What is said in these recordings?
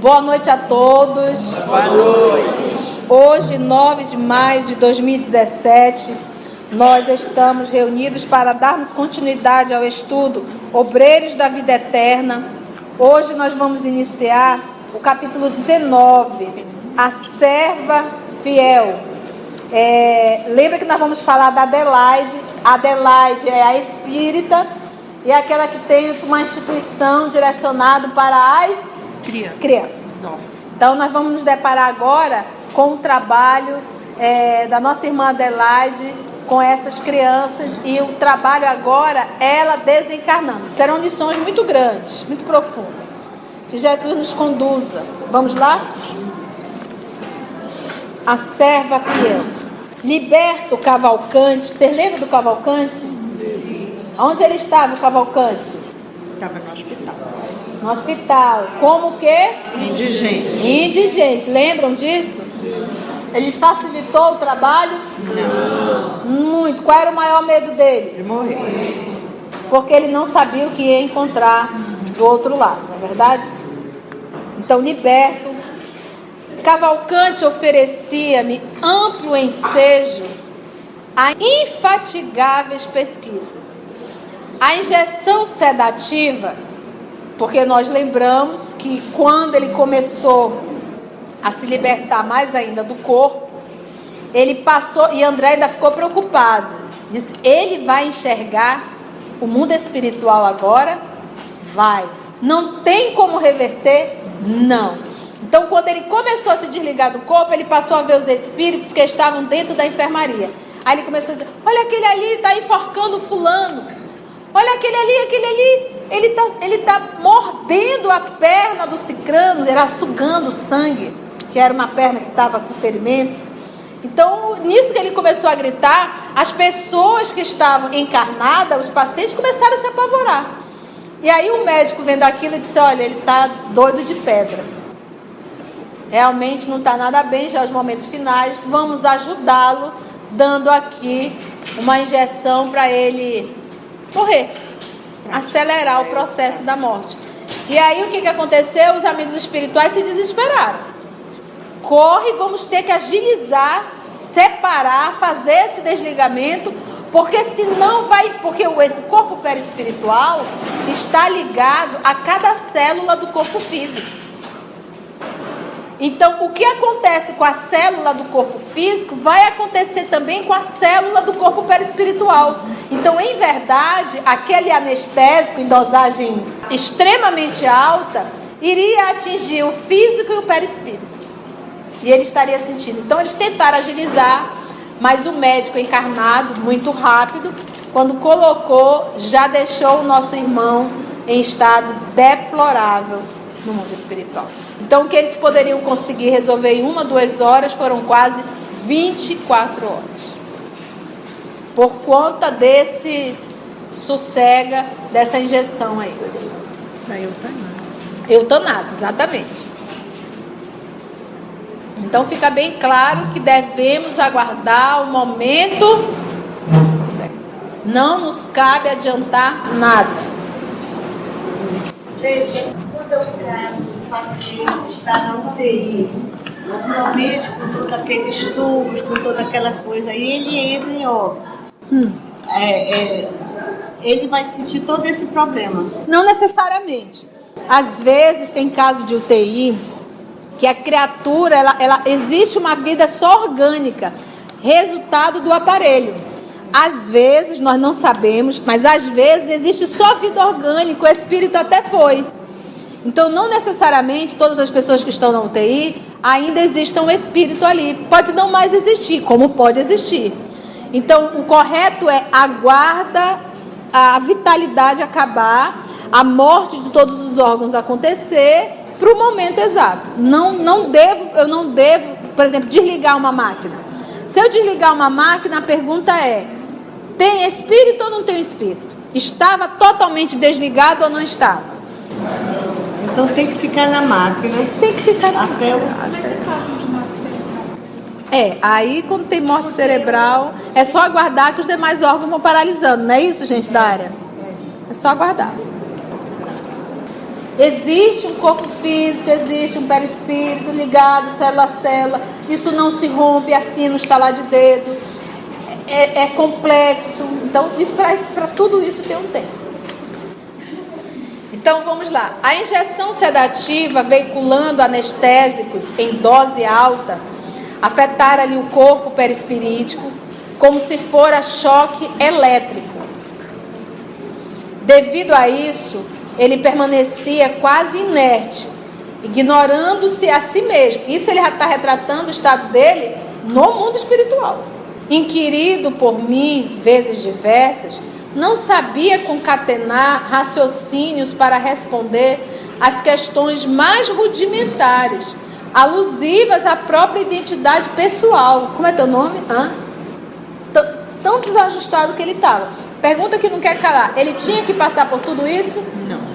Boa noite a todos. Boa noite. Hoje, 9 de maio de 2017, nós estamos reunidos para darmos continuidade ao estudo Obreiros da Vida Eterna. Hoje nós vamos iniciar o capítulo 19, a serva fiel. Lembra que nós vamos falar da Adelaide. A Adelaide é a espírita e é aquela que tem uma instituição direcionada para as crianças. Então nós vamos nos deparar agora com o trabalho da nossa irmã Adelaide com essas crianças, e o trabalho agora, ela desencarnando. Serão lições muito grandes, muito profundas. Que Jesus nos conduza. Vamos lá? A serva fiel. Liberto Cavalcante. Você lembra do Cavalcante? Onde ele estava, o Cavalcante? Estava no hospital. No hospital. Como o quê? Indigente. Indigente. Lembram disso? Ele facilitou o trabalho? Não. Muito. Qual era o maior medo dele? Ele morreu. Porque ele não sabia o que ia encontrar do outro lado, não é verdade? Então, liberto. Cavalcante oferecia-me amplo ensejo a infatigáveis pesquisas. A injeção sedativa, porque nós lembramos que quando ele começou a se libertar mais ainda do corpo, ele passou, e André ainda ficou preocupado, disse, ele vai enxergar o mundo espiritual agora? Vai. Não tem como reverter? Não. Então, quando ele começou a se desligar do corpo, ele passou a ver os espíritos que estavam dentro da enfermaria. Aí ele começou a dizer, olha aquele ali, está enforcando fulano. Olha aquele ali, ele tá mordendo a perna do cicrano, era sugando sangue, que era uma perna que estava com ferimentos. Então, nisso que ele começou a gritar, as pessoas que estavam encarnadas, os pacientes, começaram a se apavorar. E aí o médico, vendo aquilo, disse, olha, ele está doido de pedra. Realmente não está nada bem, já os momentos finais, vamos ajudá-lo, dando aqui uma injeção para ele morrer, acelerar o processo da morte. E aí o que aconteceu? Os amigos espirituais se desesperaram. Corre, vamos ter que agilizar, separar, fazer esse desligamento, porque senão vai, porque o corpo perispiritual está ligado a cada célula do corpo físico. Então, o que acontece com a célula do corpo físico vai acontecer também com a célula do corpo perispiritual. Então, em verdade, aquele anestésico em dosagem extremamente alta iria atingir o físico e o perispírito. E ele estaria sentindo. Então, eles tentaram agilizar, mas o médico encarnado, muito rápido, quando colocou, já deixou o nosso irmão em estado deplorável no mundo espiritual. Então, o que eles poderiam conseguir resolver em 1, 2 horas foram quase 24 horas. Por conta desse sossega, dessa injeção aí. Da eutanásia. Eutanásia, exatamente. Então, fica bem claro que devemos aguardar o momento. Não nos cabe adiantar nada. Gente, quando eu quero o paciente está na UTI, normalmente com todos aqueles tubos, com toda aquela coisa, e ele entra em óbito. Ele vai sentir todo esse problema. Não necessariamente. Às vezes tem caso de UTI que a criatura, ela existe uma vida só orgânica, resultado do aparelho. Às vezes, nós não sabemos, mas às vezes existe só vida orgânica, o espírito até foi. Então, não necessariamente todas as pessoas que estão na UTI ainda existam um espírito ali. Pode não mais existir, como pode existir. Então, o correto é aguarda a vitalidade acabar, a morte de todos os órgãos acontecer para o momento exato. Eu não devo, por exemplo, desligar uma máquina. Se eu desligar uma máquina, a pergunta é, tem espírito ou não tem espírito? Estava totalmente desligado ou não estava? Então tem que ficar na máquina. Tem que ficar na até o... Mas é caso de morte cerebral? Aí quando tem morte cerebral, é só aguardar que os demais órgãos vão paralisando, não é isso, gente da área? É só aguardar. Existe um corpo físico, existe um perispírito ligado célula a célula. Isso não se rompe assim no estalar de dedo. É complexo. Então, para tudo isso tem um tempo. Então, vamos lá. A injeção sedativa veiculando anestésicos em dose alta afetar ali o corpo perispirítico como se fora choque elétrico. Devido a isso, ele permanecia quase inerte, ignorando-se a si mesmo. Isso ele já está retratando o estado dele no mundo espiritual. Inquirido por mim, vezes diversas, não sabia concatenar raciocínios para responder às questões mais rudimentares, alusivas à própria identidade pessoal. Como é teu nome? Tão desajustado que ele estava. Pergunta que não quer calar. Ele tinha que passar por tudo isso? Não.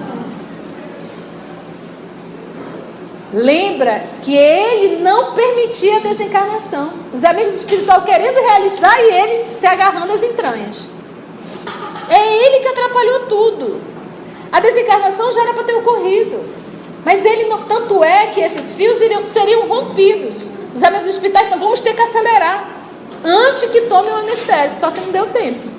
Lembra que ele não permitia a desencarnação. Os amigos espirituais querendo realizar e ele se agarrando às entranhas. É ele que atrapalhou tudo. A desencarnação já era para ter ocorrido. Mas ele não, tanto é que esses fios seriam rompidos. Os amigos espirituais, então vamos ter que acelerar antes que tome o anestésico, só que não deu tempo.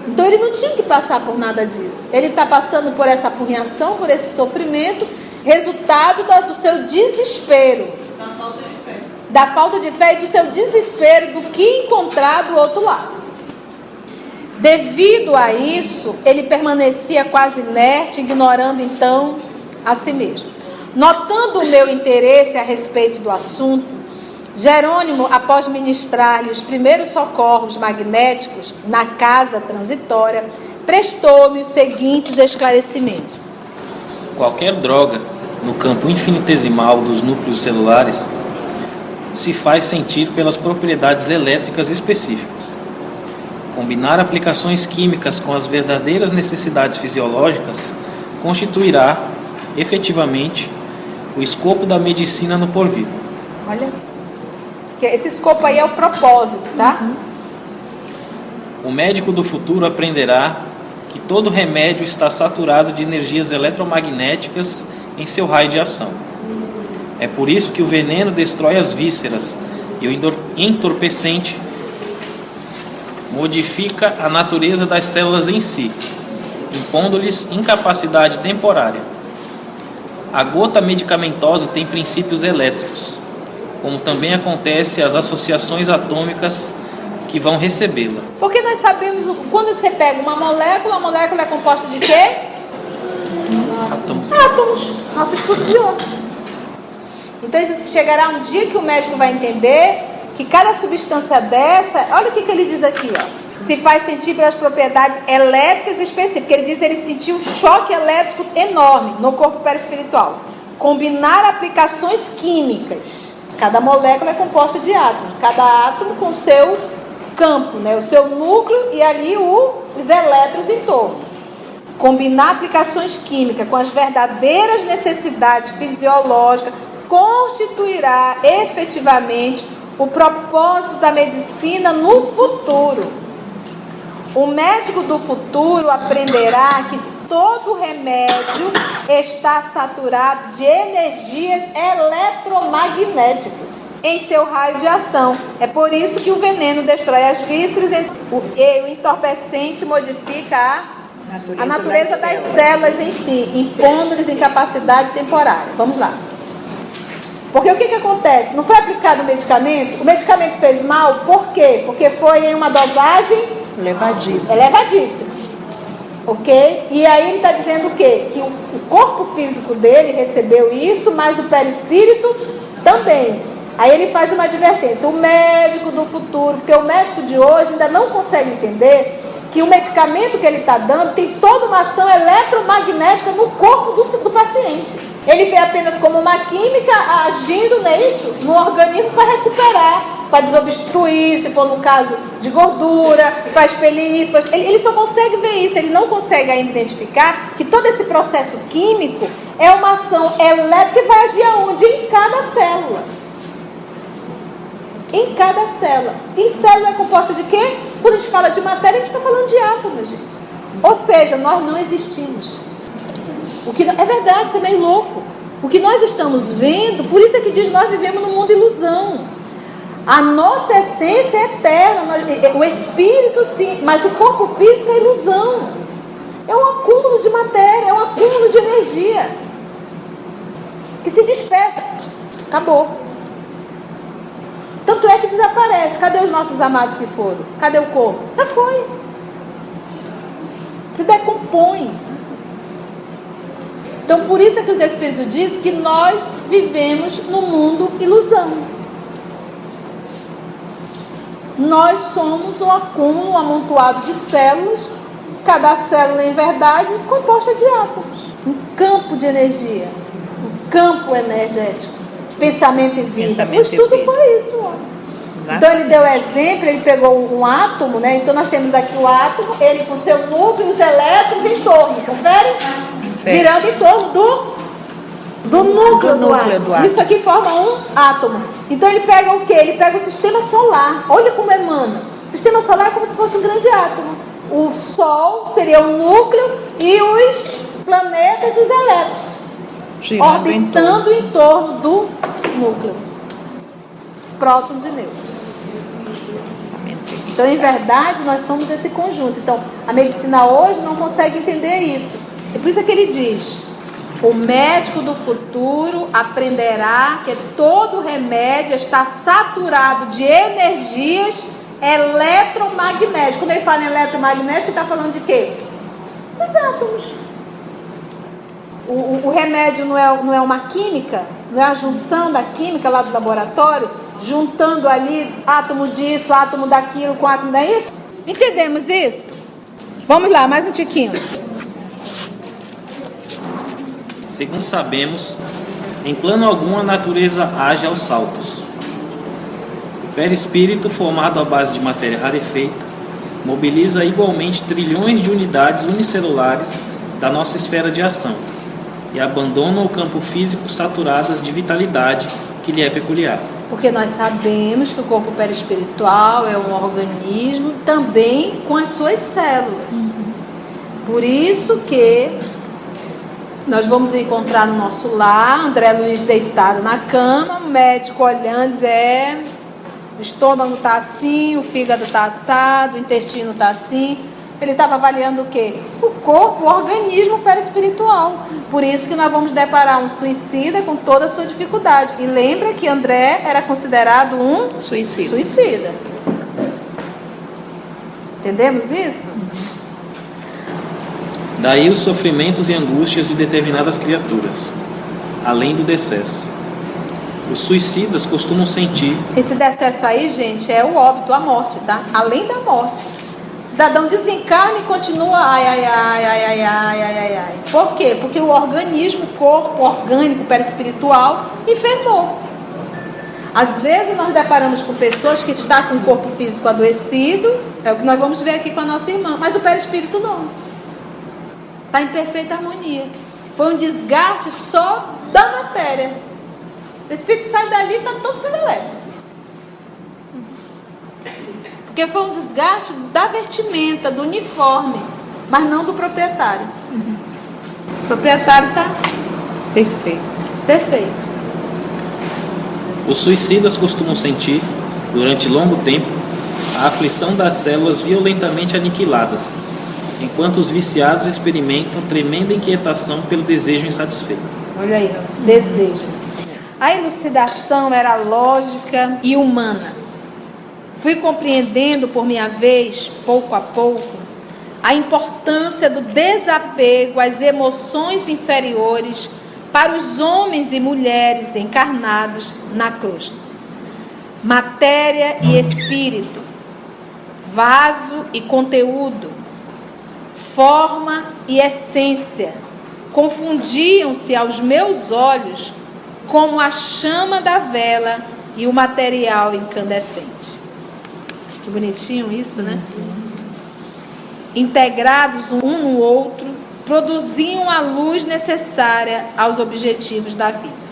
Então ele não tinha que passar por nada disso. Ele está passando por essa apurrinhação, por esse sofrimento, resultado do seu desespero. Da falta de fé e do seu desespero do que encontrar do outro lado. Devido a isso, ele permanecia quase inerte, ignorando então a si mesmo. Notando o meu interesse a respeito do assunto, Jerônimo, após ministrar-lhe os primeiros socorros magnéticos na casa transitória, prestou-me os seguintes esclarecimentos. Qualquer droga no campo infinitesimal dos núcleos celulares se faz sentir pelas propriedades elétricas específicas. Combinar aplicações químicas com as verdadeiras necessidades fisiológicas constituirá, efetivamente, o escopo da medicina no porvir. Olha, que esse escopo aí é o propósito, tá? O médico do futuro aprenderá que todo remédio está saturado de energias eletromagnéticas em seu raio de ação. É por isso que o veneno destrói as vísceras e o entorpecente modifica a natureza das células em si, impondo-lhes incapacidade temporária. A gota medicamentosa tem princípios elétricos, como também acontece às associações atômicas que vão recebê-la. Porque nós sabemos, quando você pega uma molécula, a molécula é composta de quê? Átomos. Nosso estudo de hoje. Então chegará um dia que o médico vai entender que cada substância dessa, olha o que ele diz aqui, ó, se faz sentir pelas propriedades elétricas específicas. Ele diz que ele sentiu um choque elétrico enorme no corpo perispiritual. Combinar aplicações químicas. Cada molécula é composta de átomos. Cada átomo com o seu campo, né? O seu núcleo e ali os elétrons em torno. Combinar aplicações químicas com as verdadeiras necessidades fisiológicas constituirá efetivamente o propósito da medicina no futuro. O médico do futuro aprenderá que todo remédio está saturado de energias eletromagnéticas em seu raio de ação. É por isso que o veneno destrói as vísceras e o entorpecente modifica a natureza das células em si, impondo-lhes incapacidade temporária. Vamos lá. Porque o que acontece? Não foi aplicado o medicamento fez mal, por quê? Porque foi em uma dosagem elevadíssima. Ok? E aí ele está dizendo o quê? Que o corpo físico dele recebeu isso, mas o perispírito também. Aí ele faz uma advertência. O médico do futuro, porque o médico de hoje ainda não consegue entender que o medicamento que ele está dando tem toda uma ação eletromagnética no corpo do paciente. Ele vê apenas como uma química agindo nisso, no organismo para recuperar, para desobstruir, se for no caso de gordura, para expelir isso. Ele só consegue ver isso, ele não consegue ainda identificar que todo esse processo químico é uma ação elétrica que vai agir aonde? Em cada célula. Em cada célula. E célula é composta de quê? Quando a gente fala de matéria, a gente está falando de átomos, gente. Ou seja, nós não existimos. É verdade, isso é meio louco. O que nós estamos vendo, por isso é que diz nós vivemos num mundo ilusão. A nossa essência é eterna, o espírito sim, mas o corpo físico é ilusão. É um acúmulo de matéria, é um acúmulo de energia que se dispersa. Acabou. Tanto é que desaparece. Cadê os nossos amados que foram? Cadê o corpo? Já foi. Se decompõe. Então por isso é que os Espíritos dizem que nós vivemos no mundo ilusão. Nós somos um acúmulo, um amontoado de células, cada célula em verdade composta de átomos, um campo de energia, um campo energético, pensamento e vida. O estudo foi isso. Ó. Então ele deu exemplo, ele pegou um átomo, né? Então nós temos aqui o átomo, ele com seu núcleo, os elétrons em torno, confere? Girando em torno do núcleo do átomo. Isso aqui forma um átomo. Então ele pega o quê? Ele pega o sistema solar. Olha como emana. O sistema solar é como se fosse um grande átomo. O Sol seria o núcleo e os planetas e os elétrons girando orbitando em torno do núcleo. Prótons e nêutrons. Então, em verdade, nós somos esse conjunto. Então, a medicina hoje não consegue entender isso. É por isso que ele diz: o médico do futuro aprenderá que todo remédio está saturado de energias eletromagnéticas. Quando ele fala em eletromagnético, ele está falando de quê? Dos átomos. O remédio não é uma química, não é a junção da química lá do laboratório, juntando ali átomo disso, átomo daquilo com átomo disso? Entendemos isso? Vamos lá, mais um tiquinho. Segundo sabemos, em plano algum a natureza age aos saltos. O perispírito, formado à base de matéria rarefeita, mobiliza igualmente trilhões de unidades unicelulares da nossa esfera de ação e abandona o campo físico saturadas de vitalidade que lhe é peculiar. Porque nós sabemos que o corpo perispiritual é um organismo também com as suas células. Por isso que nós vamos encontrar no nosso lar André Luiz deitado na cama, o médico olhando, o estômago está assim, o fígado está assado, o intestino está assim. Ele estava avaliando o quê? O corpo, o organismo perispiritual. Por isso que nós vamos deparar um suicida com toda a sua dificuldade. E lembra que André era considerado um suicida. Entendemos isso? Daí os sofrimentos e angústias de determinadas criaturas, além do decesso. Os suicidas costumam sentir... Esse decesso aí, gente, é o óbito, a morte, tá? Além da morte. O cidadão desencarna e continua ai. Por quê? Porque o organismo, o corpo orgânico perispiritual enfermou. Às vezes nós deparamos com pessoas que estão com o corpo físico adoecido, é o que nós vamos ver aqui com a nossa irmã, mas o perispírito não. Está em perfeita harmonia. Foi um desgaste só da matéria. O espírito sai dali e está todo serelepe. Porque foi um desgaste da vestimenta, do uniforme, mas não do proprietário. O proprietário está perfeito. Os suicidas costumam sentir, durante longo tempo, a aflição das células violentamente aniquiladas, enquanto os viciados experimentam tremenda inquietação pelo desejo insatisfeito. Olha aí, desejo. A elucidação era lógica e humana. Fui compreendendo por minha vez, pouco a pouco, a importância do desapego às emoções inferiores para os homens e mulheres encarnados na crosta. Matéria e espírito, vaso e conteúdo, forma e essência, confundiam-se aos meus olhos como a chama da vela e o material incandescente. Que bonitinho isso, né? Integrados um no outro, produziam a luz necessária aos objetivos da vida.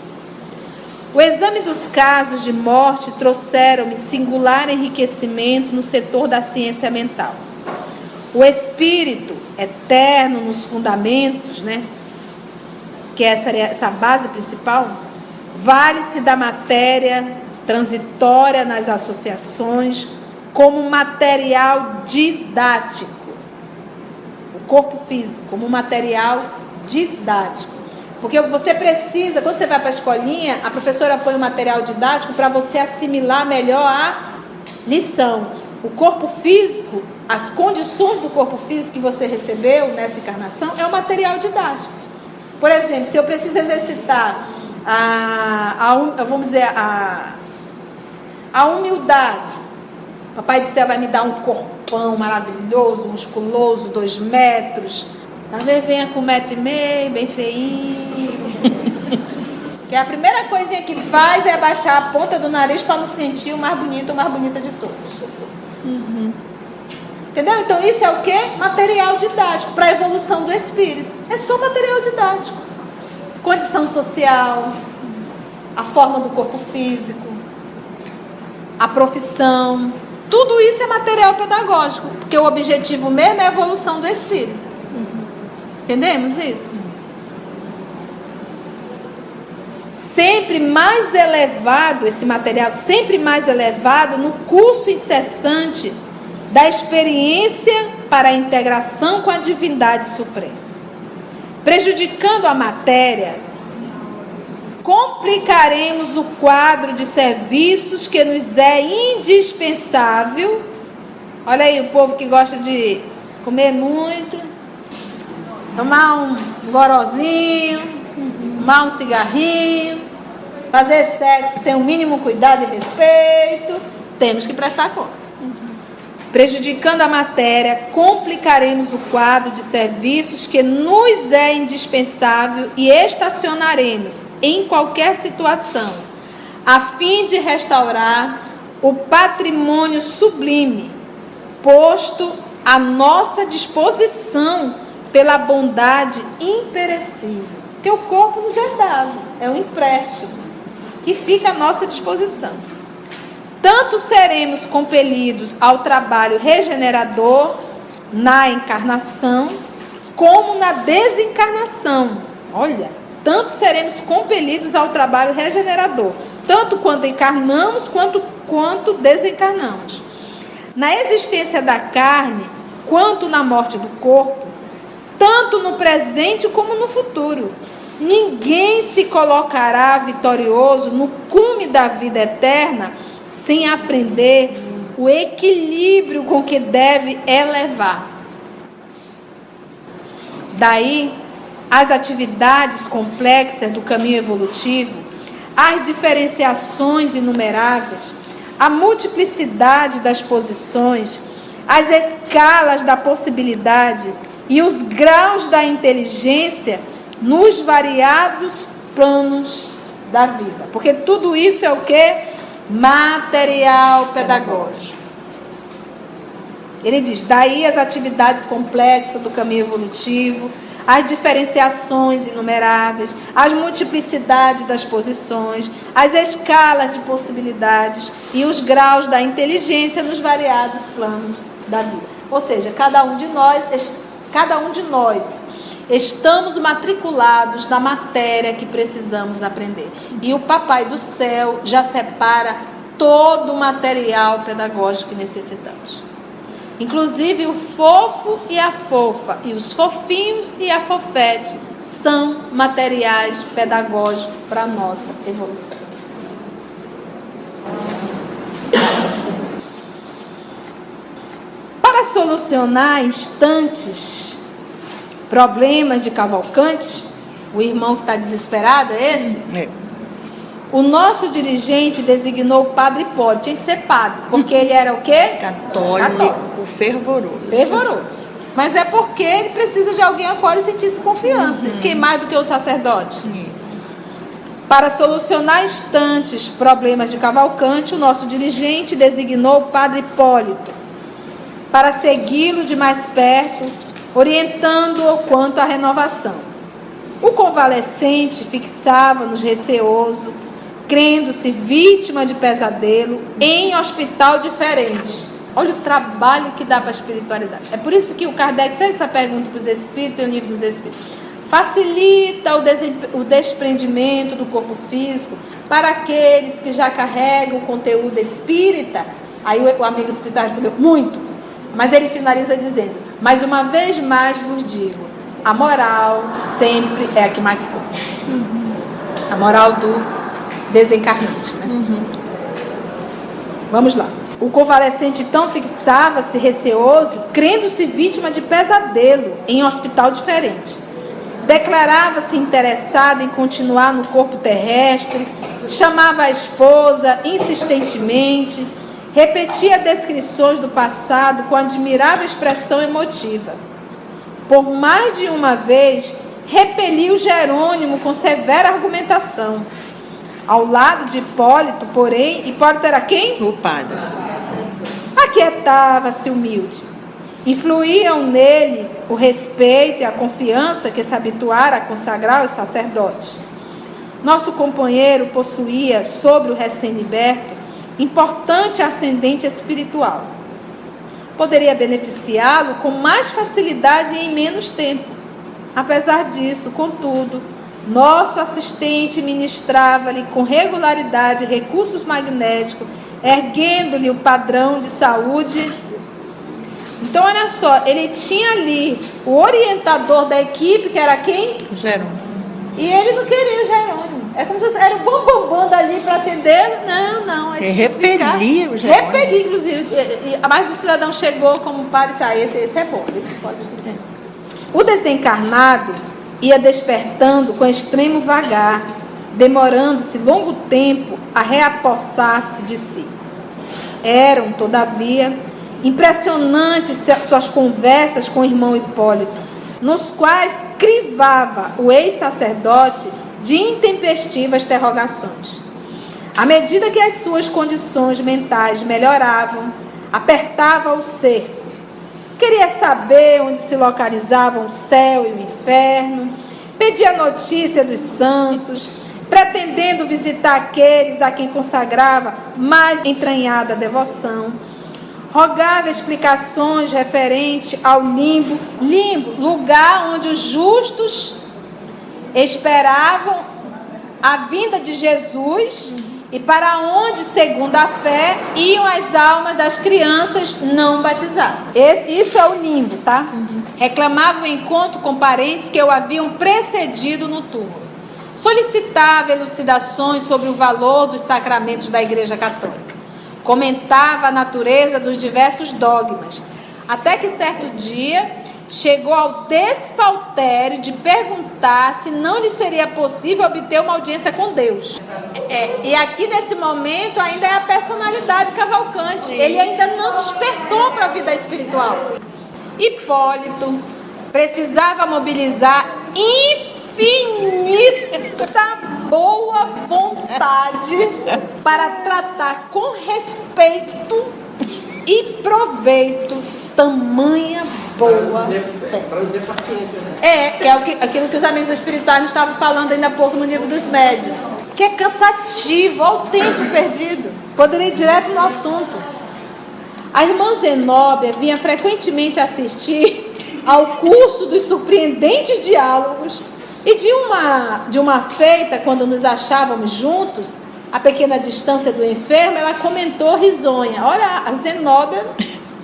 O exame dos casos de morte trouxeram-me singular enriquecimento no setor da ciência mental. O espírito eterno nos fundamentos, né? que essa base principal, vale-se da matéria transitória nas associações como material didático. O corpo físico como material didático. Porque você precisa, quando você vai para a escolinha, a professora põe o material didático para você assimilar melhor a lição. O corpo físico, as condições do corpo físico que você recebeu nessa encarnação é o material didático. Por exemplo, se eu preciso exercitar vamos dizer, a humildade, Papai do Céu vai me dar um corpão maravilhoso, musculoso, 2 metros. Talvez venha com 1,5 m, bem feinho. Que a primeira coisinha que faz é abaixar a ponta do nariz para não sentir o mais bonito ou mais bonita de todos. Entendeu? Então isso é o quê? Material didático para a evolução do espírito. É só material didático. Condição social, a forma do corpo físico, a profissão, tudo isso é material pedagógico, porque o objetivo mesmo é a evolução do espírito. Entendemos isso? Sempre mais elevado, esse material, sempre mais elevado no curso incessante da experiência para a integração com a divindade suprema. Prejudicando a matéria, complicaremos o quadro de serviços que nos é indispensável. Olha aí o povo que gosta de comer muito, tomar um gorozinho, fumar um cigarrinho, fazer sexo sem o mínimo cuidado e respeito. Temos que prestar conta. Prejudicando a matéria, complicaremos o quadro de serviços que nos é indispensável e estacionaremos em qualquer situação, a fim de restaurar o patrimônio sublime, posto à nossa disposição pela bondade imperecível. Que o corpo nos é dado, é um empréstimo que fica à nossa disposição. Tanto seremos compelidos ao trabalho regenerador na encarnação, como na desencarnação. Olha, tanto seremos compelidos ao trabalho regenerador, tanto quando encarnamos, quanto desencarnamos. Na existência da carne, quanto na morte do corpo, tanto no presente como no futuro. Ninguém se colocará vitorioso no cume da vida eterna sem aprender o equilíbrio com que deve elevar-se. Daí, as atividades complexas do caminho evolutivo, as diferenciações inumeráveis, a multiplicidade das posições, as escalas da possibilidade e os graus da inteligência nos variados planos da vida. Porque tudo isso é o quê? Material pedagógico. Ele diz, daí as atividades complexas do caminho evolutivo, as diferenciações inumeráveis, as multiplicidades das posições, as escalas de possibilidades e os graus da inteligência nos variados planos da vida. Ou seja, cada um de nós estamos matriculados na matéria que precisamos aprender. E o Papai do Céu já separa todo o material pedagógico que necessitamos. Inclusive o fofo e a fofa, e os fofinhos e a fofete são materiais pedagógicos para a nossa evolução. Para solucionar instantes problemas de Cavalcante, o irmão que está desesperado é esse? É. O nosso dirigente designou o padre Hipólito. Tinha que ser padre, porque ele era o quê? Católico, fervoroso. Fervoroso. Mas é porque ele precisa de alguém a qual ele sentisse confiança. Quem mais do que o sacerdote? Isso. Para solucionar instantes problemas de Cavalcante, o nosso dirigente designou o padre Hipólito para segui-lo de mais perto, orientando-o quanto à renovação. O convalescente fixava-nos receoso, crendo-se vítima de pesadelo em hospital diferente. Olha o trabalho que dá para a espiritualidade. É por isso que o Kardec fez essa pergunta para os espíritos, no livro dos espíritos. facilita o desprendimento do corpo físico para aqueles que já carregam o conteúdo espírita. Aí o amigo espiritual respondeu, muito. Mas ele finaliza dizendo, mas uma vez mais vos digo, a moral sempre é a que mais conta. A moral do desencarnante, né? Vamos lá. O convalescente então fixava-se receoso, crendo-se vítima de pesadelo em um hospital diferente. Declarava-se interessado em continuar no corpo terrestre, chamava a esposa insistentemente, repetia descrições do passado com admirável expressão emotiva. Por mais de uma vez, repeliu Jerônimo com severa argumentação. Ao lado de Hipólito, porém, Hipólito era quem? O padre. Aquietava-se humilde. Influíam nele o respeito e a confiança que se habituara a consagrar aos sacerdotes. Nosso companheiro possuía, sobre o recém-liberto, importante ascendente espiritual. Poderia beneficiá-lo com mais facilidade e em menos tempo. Apesar disso, contudo, nosso assistente ministrava-lhe com regularidade recursos magnéticos, erguendo-lhe o padrão de saúde. Então, olha só, ele tinha ali o orientador da equipe, que era quem? Jerônimo. E ele não queria o Jerônimo. É como se fosse, era o bom dali para atender. Não. Ele repelia o Jerônimo. Repelia, inclusive. Mas o cidadão chegou como padre e disse, esse é bom, esse pode. O desencarnado ia despertando com extremo vagar, demorando-se longo tempo a reapossar-se de si. Eram, todavia, impressionantes suas conversas com o irmão Hipólito, nos quais crivava o ex-sacerdote de intempestivas interrogações. À medida que as suas condições mentais melhoravam, apertava o cerco. Queria saber onde se localizavam o céu e o inferno, pedia notícia dos santos, pretendendo visitar aqueles a quem consagrava mais entranhada devoção. Rogava explicações referentes ao limbo, lugar onde os justos esperavam a vinda de Jesus e para onde, segundo a fé, iam as almas das crianças não batizadas. Isso é o limbo, tá? Reclamava o encontro com parentes que o haviam precedido no túmulo. Solicitava elucidações sobre o valor dos sacramentos da Igreja Católica. Comentava a natureza dos diversos dogmas, até que certo dia chegou ao despautério de perguntar se não lhe seria possível obter uma audiência com Deus. E aqui nesse momento ainda é a personalidade Cavalcante, ele ainda não despertou para a vida espiritual. Hipólito precisava mobilizar infinita boa vontade para tratar com respeito e proveito tamanha boa fé. Para dizer paciência, né? É aquilo que os amigos espirituais estavam falando ainda há pouco no livro dos médiuns. Que é cansativo, olha o tempo perdido. Poderia ir direto no assunto. A irmã Zenóbia vinha frequentemente assistir ao curso dos surpreendentes diálogos. E de uma feita, quando nos achávamos juntos, a pequena distância do enfermo, ela comentou risonha. Olha, a Zenóbia.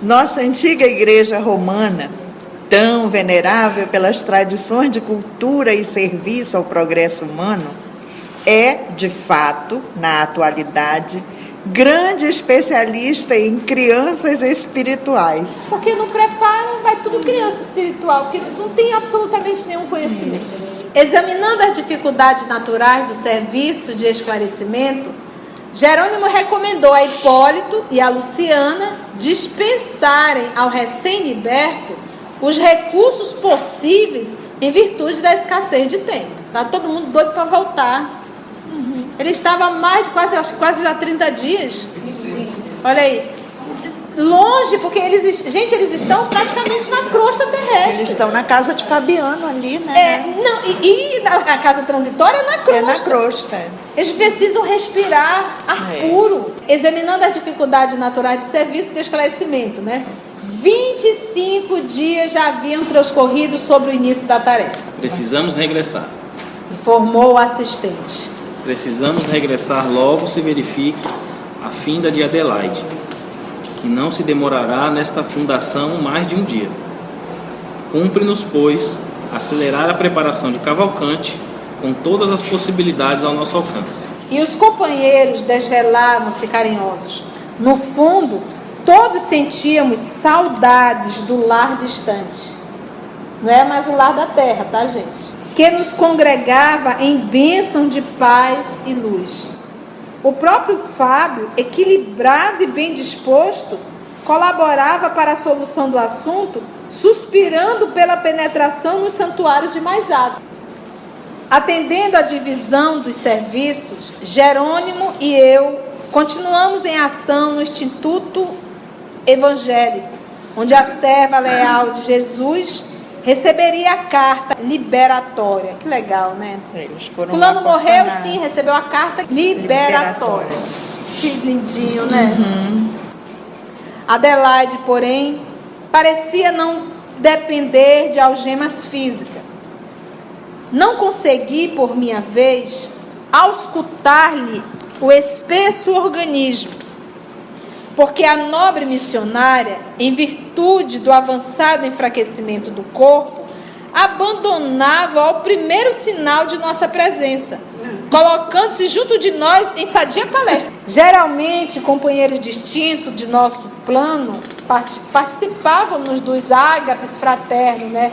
Nossa antiga igreja romana, tão venerável pelas tradições de cultura e serviço ao progresso humano, é, de fato, na atualidade, grande especialista em crianças espirituais. Porque não preparam, vai tudo criança espiritual, que não tem absolutamente nenhum conhecimento. Isso. Examinando as dificuldades naturais do serviço de esclarecimento, Jerônimo recomendou a Hipólito e a Luciana dispensarem ao recém-liberto os recursos possíveis em virtude da escassez de tempo. Tá todo mundo doido para voltar. Ele estava há mais de quase já 30 dias. Olha aí. Longe, porque eles estão praticamente na crosta terrestre. Eles estão na casa de Fabiano ali, né? E na casa transitória é na crosta. É na crosta. Eles precisam respirar ar puro. Examinando as dificuldades naturais de serviço de esclarecimento, né? 25 dias já haviam transcorrido sobre o início da tarefa. Precisamos regressar. Informou o assistente. Precisamos regressar logo se verifique a finda de Adelaide, que não se demorará nesta fundação mais de um dia. Cumpre-nos, pois, acelerar a preparação de Cavalcante com todas as possibilidades ao nosso alcance. E os companheiros desvelavam-se carinhosos. No fundo, todos sentíamos saudades do lar distante. Não é mais o lar da terra, tá, gente? Que nos congregava em bênção de paz e luz. O próprio Fábio, equilibrado e bem disposto, colaborava para a solução do assunto, suspirando pela penetração nos santuários de mais alto. Atendendo à divisão dos serviços, Jerônimo e eu continuamos em ação no Instituto Evangélico, onde a serva leal de Jesus receberia a carta liberatória. Que legal, né? Eles foram Fulano lá morreu, acompanhar. sim, recebeu a carta liberatória. Que lindinho, né? Adelaide, porém, parecia não depender de algemas físicas. Não consegui, por minha vez, auscultar-lhe o espesso organismo, porque a nobre missionária, em virtude do avançado enfraquecimento do corpo, abandonava ao primeiro sinal de nossa presença, colocando-se junto de nós em sadia palestra. Geralmente, companheiros distintos de nosso plano participávamos dos ágapes fraternos, né?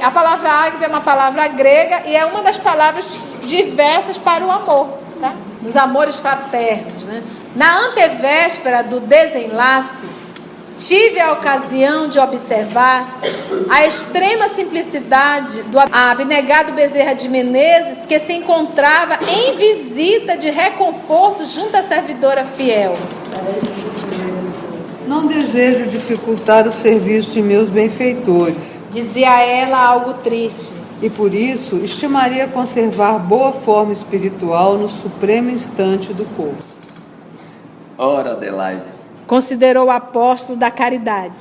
A palavra ágape é uma palavra grega e é uma das palavras diversas para o amor, tá? Os amores fraternos, né? Na antevéspera do desenlace, tive a ocasião de observar a extrema simplicidade do abnegado Bezerra de Menezes, que se encontrava em visita de reconforto junto à servidora fiel. Não desejo dificultar o serviço de meus benfeitores, dizia ela algo triste. E por isso estimaria conservar boa forma espiritual no supremo instante do corpo. Ora, Adelaide, considerou o apóstolo da caridade.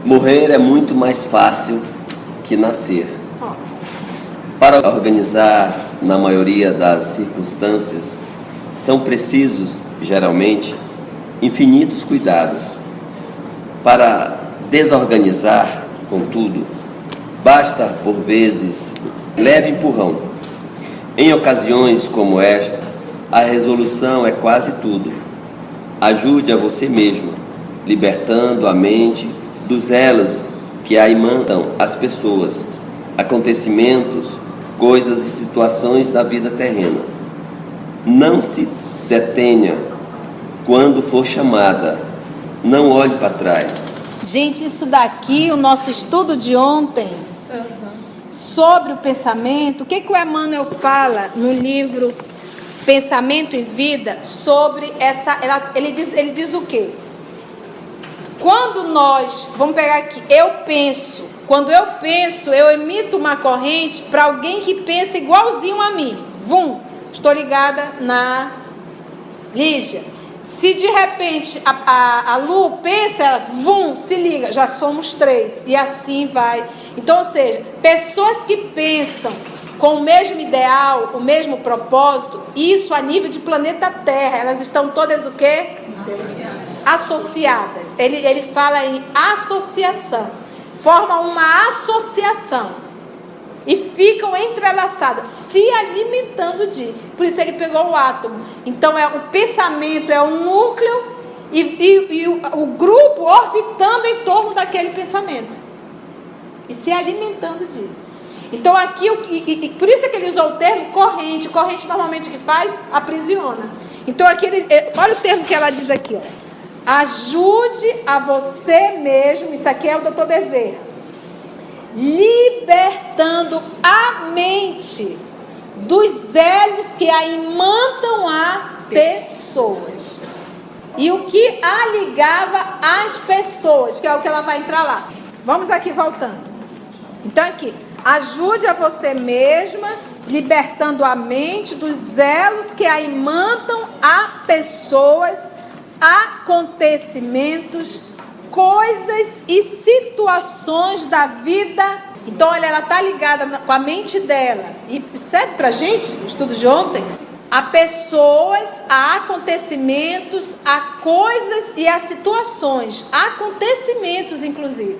morrer é muito mais fácil que nascer. Para organizar, na maioria das circunstâncias, são precisos, geralmente, infinitos cuidados. Para desorganizar, contudo, basta, por vezes, leve empurrão. Em ocasiões como esta, a resolução é quase tudo. Ajude a você mesmo, libertando a mente dos elos que aimantam as pessoas, acontecimentos, coisas e situações da vida terrena. Não se detenha quando for chamada. Não olhe para trás. Gente, isso daqui, o nosso estudo de ontem, sobre o pensamento, o que o Emmanuel fala no livro Pensamento e Vida sobre essa... Ele diz o quê? Quando nós... Vamos pegar aqui. Quando eu penso, eu emito uma corrente para alguém que pensa igualzinho a mim. Vum! Estou ligada na Lígia. Se de repente a Lu pensa, ela, vum, se liga, já somos 3. E assim vai. Então, ou seja, pessoas que pensam com o mesmo ideal, o mesmo propósito, isso a nível de planeta Terra, elas estão todas o quê? Associadas. Ele fala em associação. Forma uma associação. E ficam entrelaçadas, se alimentando de. Por isso ele pegou o átomo. Então o pensamento é o núcleo e o grupo orbitando em torno daquele pensamento. E se alimentando disso. Então aqui, por isso é que ele usou o termo corrente. Corrente normalmente o que faz? Aprisiona. Então aqui, olha o termo que ela diz aqui. Ó. Ajude a você mesmo, isso aqui é o Dr. Bezerra. Libertando a mente dos elos que a imantam a pessoas. E o que a ligava às pessoas, que é o que ela vai entrar lá. Vamos aqui voltando. Então aqui, ajude a você mesma, libertando a mente dos elos que a imantam a pessoas, acontecimentos, coisas e situações da vida. Então, olha, ela está ligada com a mente dela. E serve para a gente, no estudo de ontem, a pessoas, a acontecimentos, a coisas e a situações. Acontecimentos, inclusive.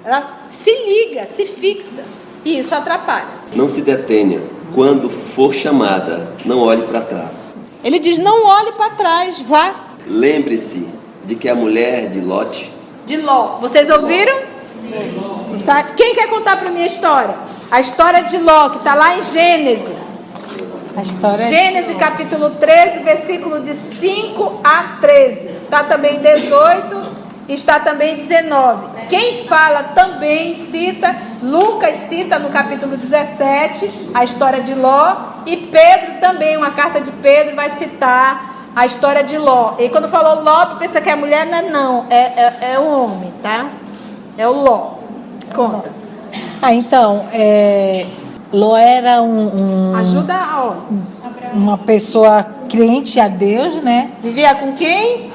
Ela se liga, se fixa. E isso atrapalha. Não se detenha. Quando for chamada, não olhe para trás. Ele diz, não olhe para trás, vá. Lembre-se de que a mulher de Lote... De Ló. Vocês ouviram? Sim. Sabe? Quem quer contar para mim a história? A história de Ló, que está lá em Gênesis. Gênesis capítulo 13, versículo de 5 a 13. Está também em 18, está também em 19. Quem fala também cita, Lucas cita no capítulo 17, a história de Ló. E Pedro também, uma carta de Pedro vai citar a história de Ló. E quando falou Ló, tu pensa que é mulher? Não, é o homem, tá? É o Ló. Conta. Então, Ló era Ajuda a uma pessoa crente a Deus, né? Vivia com quem?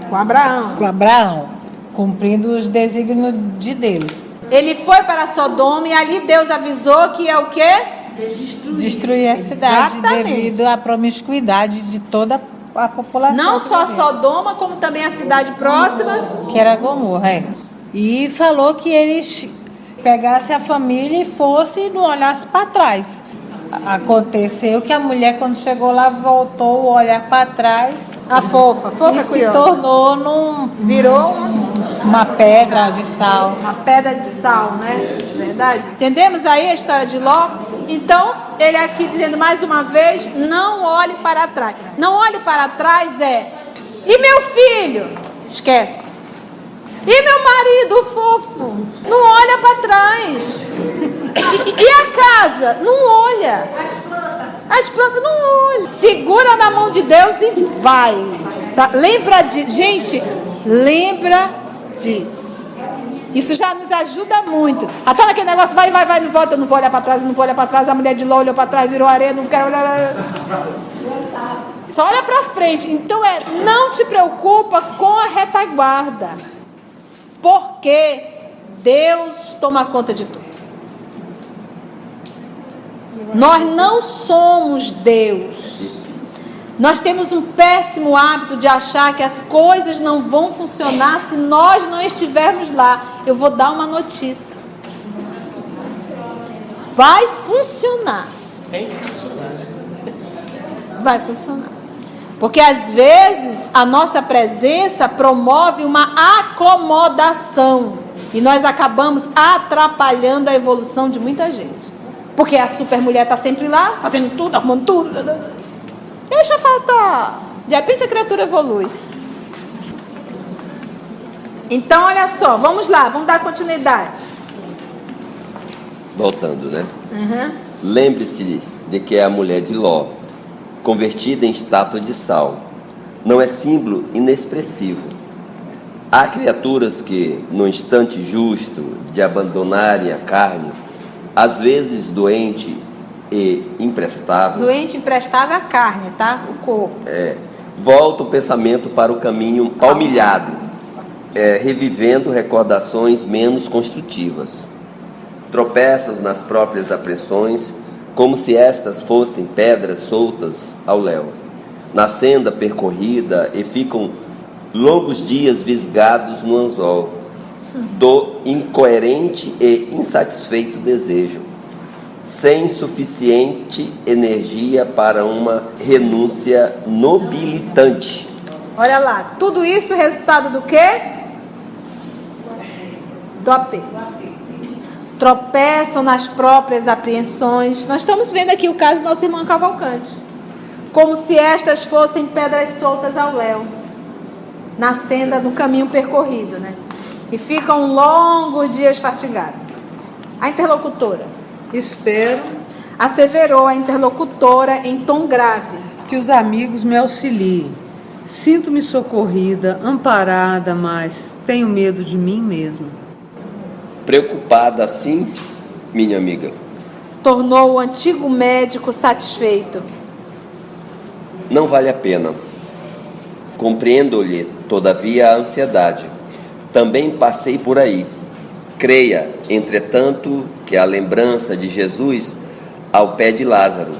Com Abraão. Com Abraão, cumprindo os desígnios de Deus. Ele foi para Sodoma e ali Deus avisou que é o quê? Destruir a cidade. Exatamente. Devido à promiscuidade de toda a população. Não só Sodoma, como também a cidade próxima. Que era Gomorra, E falou que eles pegassem a família e fossem e não olhassem para trás. Aconteceu que a mulher, quando chegou lá, voltou o olhar para trás. A fofa e curiosa. Se tornou Virou uma pedra de sal. Uma pedra de sal, né? Verdade? Entendemos aí a história de Ló? Então, ele aqui dizendo mais uma vez, não olhe para trás. Não olhe para trás e meu filho? Esquece. E meu marido fofo? Não olha para trás. E a casa? Não olha. As plantas não olham. Segura na mão de Deus e vai. Tá? Lembra disso. Gente, lembra disso. Isso já nos ajuda muito. Até naquele negócio, vai, não volta. Eu não vou olhar para trás, não vou olhar para trás. A mulher de Ló olhou para trás, virou areia, não quero olhar. Só olha para frente. Então não te preocupa com a retaguarda. Porque Deus toma conta de tudo. Nós não somos Deus. Nós temos um péssimo hábito de achar que as coisas não vão funcionar se nós não estivermos lá. Eu vou dar uma notícia. Vai funcionar. Tem que funcionar. Vai funcionar. Porque às vezes a nossa presença promove uma acomodação. E nós acabamos atrapalhando a evolução de muita gente. Porque a super mulher está sempre lá, fazendo tudo, arrumando tudo. Deixa faltar. De repente a criatura evolui. Então, olha só, vamos lá, vamos dar continuidade. Voltando, né? Lembre-se de que é a mulher de Ló, convertida em estátua de sal, não é símbolo inexpressivo. Há criaturas que, no instante justo de abandonarem a carne, às vezes doente e imprestável... Doente e imprestável é a carne, tá? O corpo. Volta o pensamento para o caminho palmilhado, revivendo recordações menos construtivas. Tropeçam nas próprias apressões, como se estas fossem pedras soltas ao léu, na senda percorrida, e ficam longos dias visgados no anzol do incoerente e insatisfeito desejo, sem suficiente energia para uma renúncia nobilitante. Olha lá, tudo isso é resultado do quê? Do apego. Tropeçam nas próprias apreensões. Nós estamos vendo aqui o caso do nosso irmão Cavalcante. Como se estas fossem pedras soltas ao léu, na senda do caminho percorrido, né? E ficam longos dias fatigados. A interlocutora. Espero Asseverou a interlocutora em tom grave. que os amigos me auxiliem. Sinto-me socorrida, amparada, mas tenho medo de mim mesma. Preocupada assim, minha amiga, Tornou o antigo médico satisfeito. não vale a pena. Compreendo-lhe, todavia, a ansiedade. Também passei por aí. Creia, entretanto, que a lembrança de Jesus ao pé de Lázaro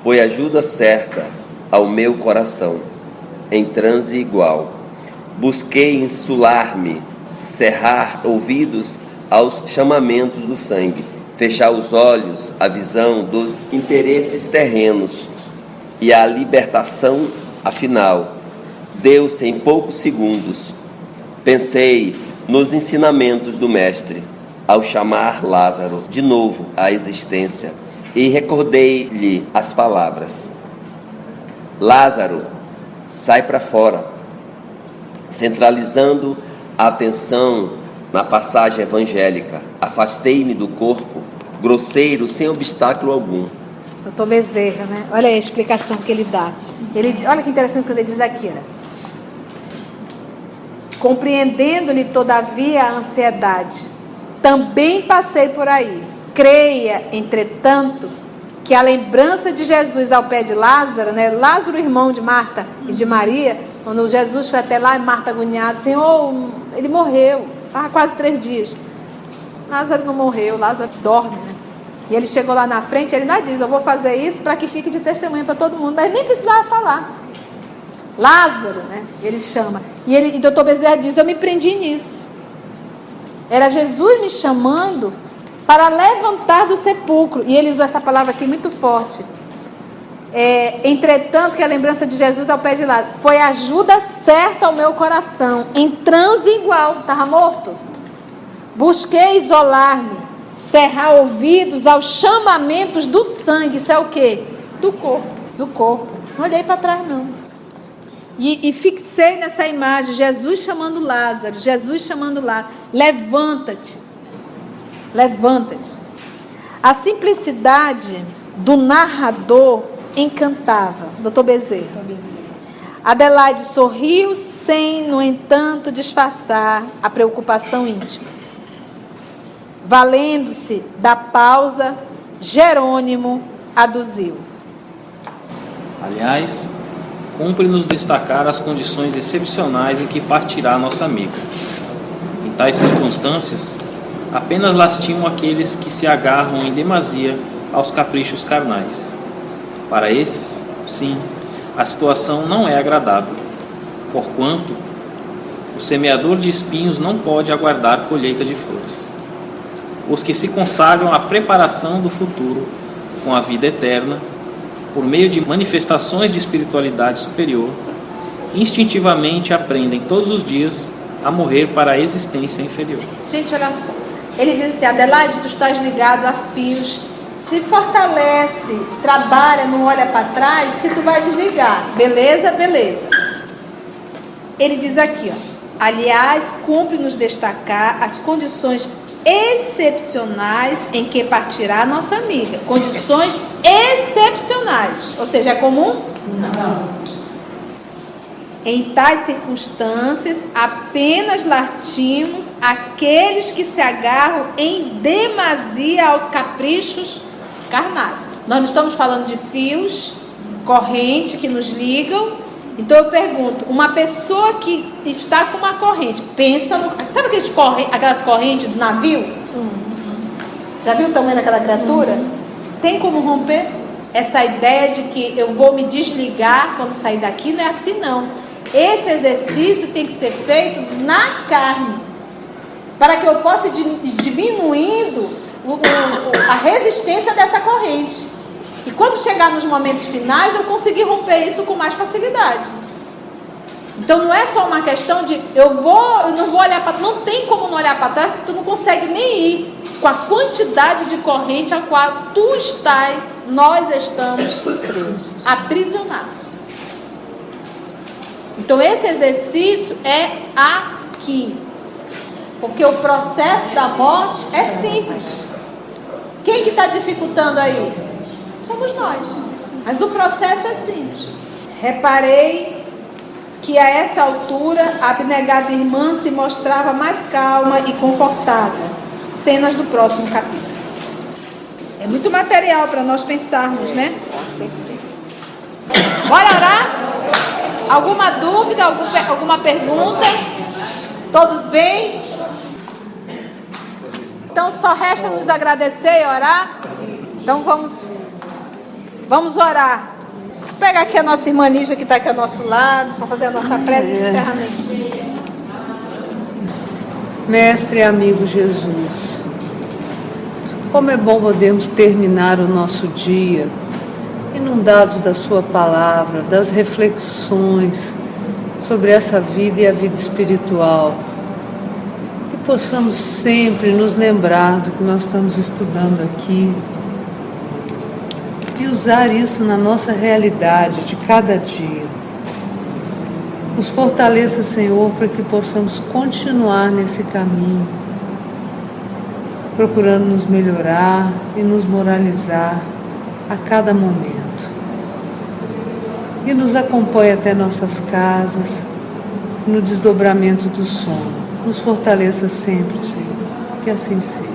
foi ajuda certa ao meu coração, em transe igual. Busquei insular-me, cerrar ouvidos aos chamamentos do sangue, fechar os olhos à visão dos interesses terrenos, e a libertação, afinal, deu-se em poucos segundos. Pensei nos ensinamentos do Mestre ao chamar Lázaro de novo à existência e recordei-lhe as palavras: Lázaro, sai para fora, centralizando a atenção na passagem evangélica. Afastei-me do corpo, grosseiro, sem obstáculo algum. Doutor Bezerra, né? Olha aí a explicação que ele dá. Olha que interessante quando ele diz aqui, né? Compreendendo-lhe, todavia, a ansiedade. Também passei por aí. Creia, entretanto, que a lembrança de Jesus ao pé de Lázaro, né? Lázaro, irmão de Marta e de Maria, quando Jesus foi até lá, e Marta agoniada, Senhor, ele morreu, estava quase 3 dias. Lázaro não morreu, Lázaro dorme, né? E ele chegou lá na frente, ele ainda diz, eu vou fazer isso para que fique de testemunho para todo mundo, mas ele nem precisava falar. Lázaro, né? Ele chama. E doutor Bezerra diz, eu me prendi nisso. Era Jesus me chamando para levantar do sepulcro. E ele usou essa palavra aqui muito forte. Entretanto, que a lembrança de Jesus ao pé de Lázaro foi ajuda certa ao meu coração, em transe igual. Estava morto. Busquei isolar-me, cerrar ouvidos aos chamamentos do sangue. Isso é o quê? Do corpo. Não olhei para trás, não. E fixei nessa imagem, Jesus chamando Lázaro, levanta-te. A simplicidade do narrador encantava, doutor Bezerra. Adelaide sorriu sem, no entanto, disfarçar a preocupação íntima. Valendo-se da pausa, Jerônimo aduziu. Aliás, cumpre-nos destacar as condições excepcionais em que partirá nossa amiga. Em tais circunstâncias, apenas lastimam aqueles que se agarram em demasia aos caprichos carnais. Para esses, sim, a situação não é agradável, porquanto o semeador de espinhos não pode aguardar colheita de flores. Os que se consagram à preparação do futuro com a vida eterna, por meio de manifestações de espiritualidade superior, instintivamente aprendem todos os dias a morrer para a existência inferior. Gente, olha só. Ele diz assim, Adelaide, tu estás ligado a fios, te fortalece, trabalha, não olha para trás, que tu vai desligar. Beleza? Beleza. Ele diz aqui, ó, aliás, cumpre-nos destacar as condições excepcionais em que partirá a nossa amiga. Condições excepcionais. Ou seja, é comum? Não. Em tais circunstâncias, apenas lastimos aqueles que se agarram em demasia aos caprichos carnais. Nós não estamos falando de fios, corrente que nos ligam. Então eu pergunto, uma pessoa que está com uma corrente, pensa no... Sabe aquelas correntes do navio? Já viu o tamanho daquela criatura? Tem como romper? Essa ideia de que eu vou me desligar quando sair daqui, não é assim não. Esse exercício tem que ser feito na carne, para que eu possa ir diminuindo a resistência dessa corrente. E quando chegar nos momentos finais, eu conseguir romper isso com mais facilidade. Então não é só uma questão de eu não vou olhar para trás. Não tem como não olhar para trás, porque tu não consegue nem ir com a quantidade de corrente a qual tu estás, nós estamos aprisionados. Então esse exercício é aqui. Porque o processo da morte é simples. Quem que está dificultando aí? Somos nós. Mas o processo é simples. Reparei que a essa altura a abnegada irmã se mostrava mais calma e confortada. Cenas do próximo capítulo. É muito material para nós pensarmos, né? Com certeza. Bora orar? Alguma dúvida, alguma pergunta? Todos bem? Então só resta nos agradecer e orar. Então vamos orar. Vou pegar aqui a nossa irmã Nígia que está aqui ao nosso lado, para fazer a nossa prece de encerramento. Mestre e amigo Jesus, como é bom podermos terminar o nosso dia inundados da sua palavra, das reflexões sobre essa vida e a vida espiritual. Que possamos sempre nos lembrar do que nós estamos estudando aqui e usar isso na nossa realidade de cada dia. Nos fortaleça, Senhor, para que possamos continuar nesse caminho, procurando nos melhorar e nos moralizar a cada momento. E nos acompanhe até nossas casas, no desdobramento do sono. Nos fortaleça sempre, Senhor. Que assim seja.